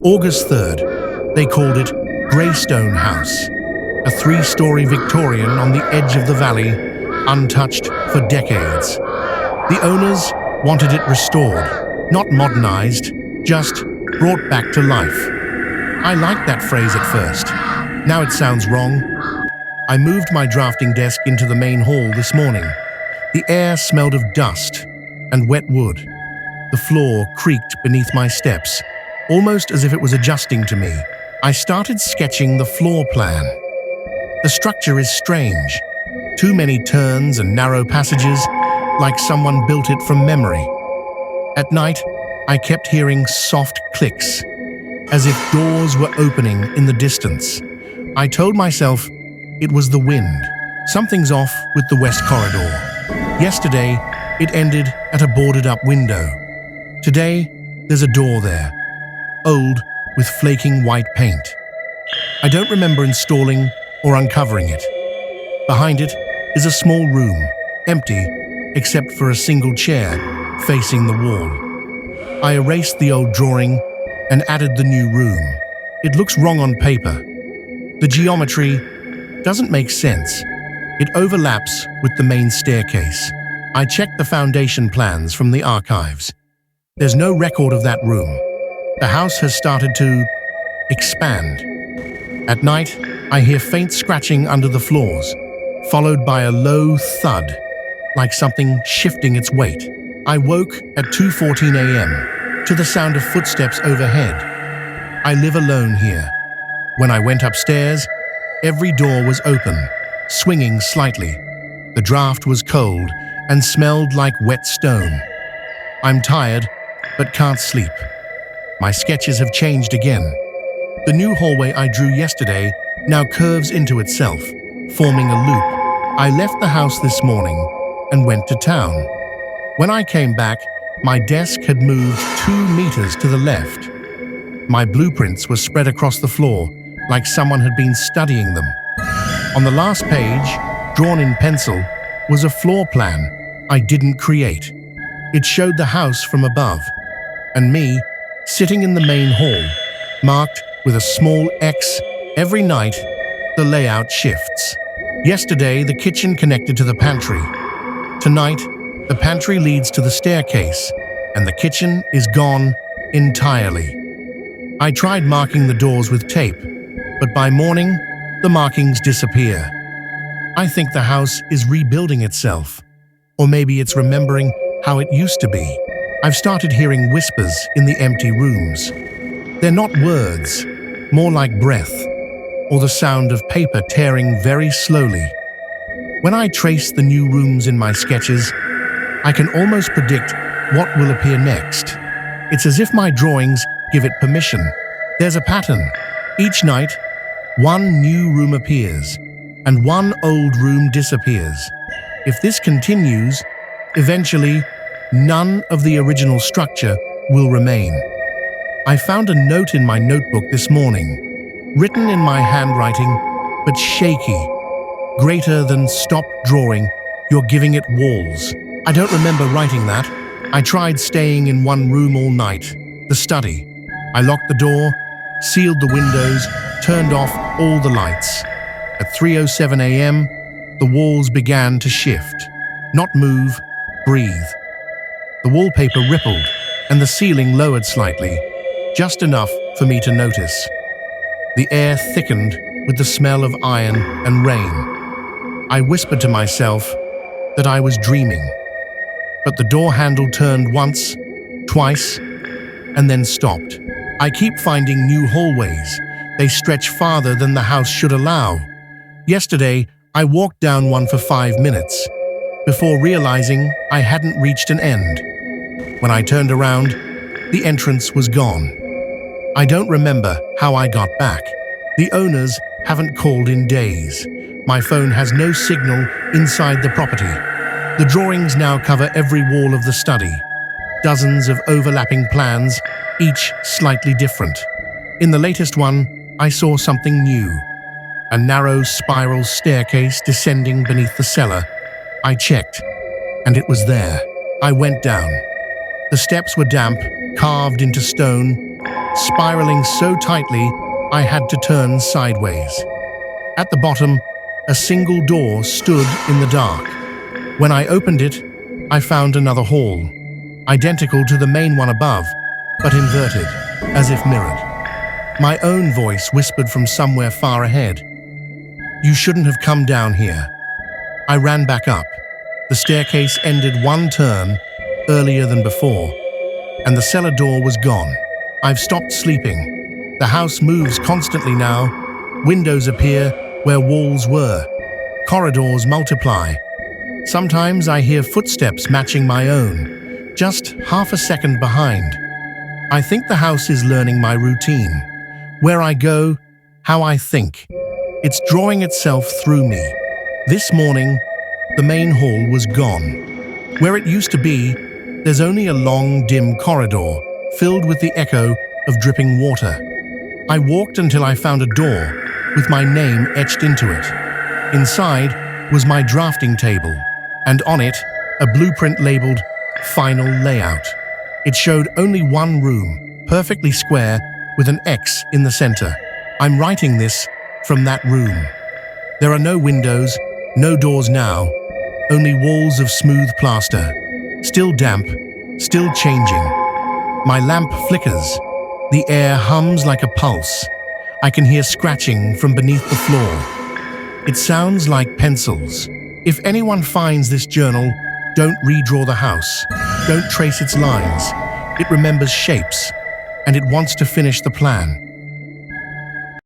August 3rd, they called it Greystone House, a 3-story Victorian on the edge of the valley, untouched for decades. The owners wanted it restored, not modernized, just brought back to life. I liked that phrase at first. Now it sounds wrong. I moved my drafting desk into the main hall this morning. The air smelled of dust and wet wood. The floor creaked beneath my steps, almost as if it was adjusting to me. I started sketching the floor plan. The structure is strange. Too many turns and narrow passages, like someone built it from memory. At night, I kept hearing soft clicks, as if doors were opening in the distance. I told myself it was the wind. Something's off with the west corridor. Yesterday, it ended at a boarded-up window. Today, there's a door there, old with flaking white paint. I don't remember installing or uncovering it. Behind it is a small room, empty except for a single chair facing the wall. I erased the old drawing and added the new room. It looks wrong on paper. The geometry doesn't make sense. It overlaps with the main staircase. I checked the foundation plans from the archives. There's no record of that room. The house has started to expand. At night, I hear faint scratching under the floors, followed by a low thud, like something shifting its weight. I woke at 2:14 a.m. to the sound of footsteps overhead. I live alone here. When I went upstairs, every door was open, swinging slightly. The draft was cold and smelled like wet stone. I'm tired, but can't sleep. My sketches have changed again. The new hallway I drew yesterday now curves into itself, forming a loop. I left the house this morning and went to town. When I came back, my desk had moved 2 meters to the left. My blueprints were spread across the floor, like someone had been studying them. On the last page, drawn in pencil, was a floor plan I didn't create. It showed the house from above, and me sitting in the main hall, marked with a small X. Every night, the layout shifts. Yesterday, the kitchen connected to the pantry. Tonight, the pantry leads to the staircase, and the kitchen is gone entirely. I tried marking the doors with tape, but by morning, the markings disappear. I think the house is rebuilding itself, or maybe it's remembering how it used to be. I've started hearing whispers in the empty rooms. They're not words, more like breath, or the sound of paper tearing very slowly. When I trace the new rooms in my sketches, I can almost predict what will appear next. It's as if my drawings give it permission. There's a pattern. Each night, one new room appears, and one old room disappears. If this continues, eventually, none of the original structure will remain. I found a note in my notebook this morning, written in my handwriting, but shaky. Greater than stop drawing, you're giving it walls. I don't remember writing that. I tried staying in one room all night, the study. I locked the door, sealed the windows, turned off all the lights. At 3:07 a.m., the walls began to shift. Not move, breathe. The wallpaper rippled, and the ceiling lowered slightly, just enough for me to notice. The air thickened with the smell of iron and rain. I whispered to myself that I was dreaming. But the door handle turned once, twice, and then stopped. I keep finding new hallways. They stretch farther than the house should allow. Yesterday, I walked down one for 5 minutes, before realizing I hadn't reached an end. When I turned around, the entrance was gone. I don't remember how I got back. The owners haven't called in days. My phone has no signal inside the property. The drawings now cover every wall of the study. Dozens of overlapping plans, each slightly different. In the latest one, I saw something new. A narrow spiral staircase descending beneath the cellar. I checked, and it was there. I went down. The steps were damp, carved into stone, spiraling so tightly I had to turn sideways. At the bottom, a single door stood in the dark. When I opened it, I found another hall, identical to the main one above, but inverted, as if mirrored. My own voice whispered from somewhere far ahead. "You shouldn't have come down here." I ran back up. The staircase ended one turn earlier than before, and the cellar door was gone. I've stopped sleeping. The house moves constantly now. Windows appear where walls were. Corridors multiply. Sometimes I hear footsteps matching my own, just half a second behind. I think the house is learning my routine. Where I go, how I think. It's drawing itself through me. This morning, the main hall was gone. Where it used to be, there's only a long, dim corridor filled with the echo of dripping water. I walked until I found a door with my name etched into it. Inside was my drafting table, and on it, a blueprint labeled Final Layout. It showed only one room, perfectly square, with an X in the center. I'm writing this from that room. There are no windows, no doors now, only walls of smooth plaster. Still damp, still changing. My lamp flickers. The air hums like a pulse. I can hear scratching from beneath the floor. It sounds like pencils. If anyone finds this journal, don't redraw the house. Don't trace its lines. It remembers shapes, and it wants to finish the plan.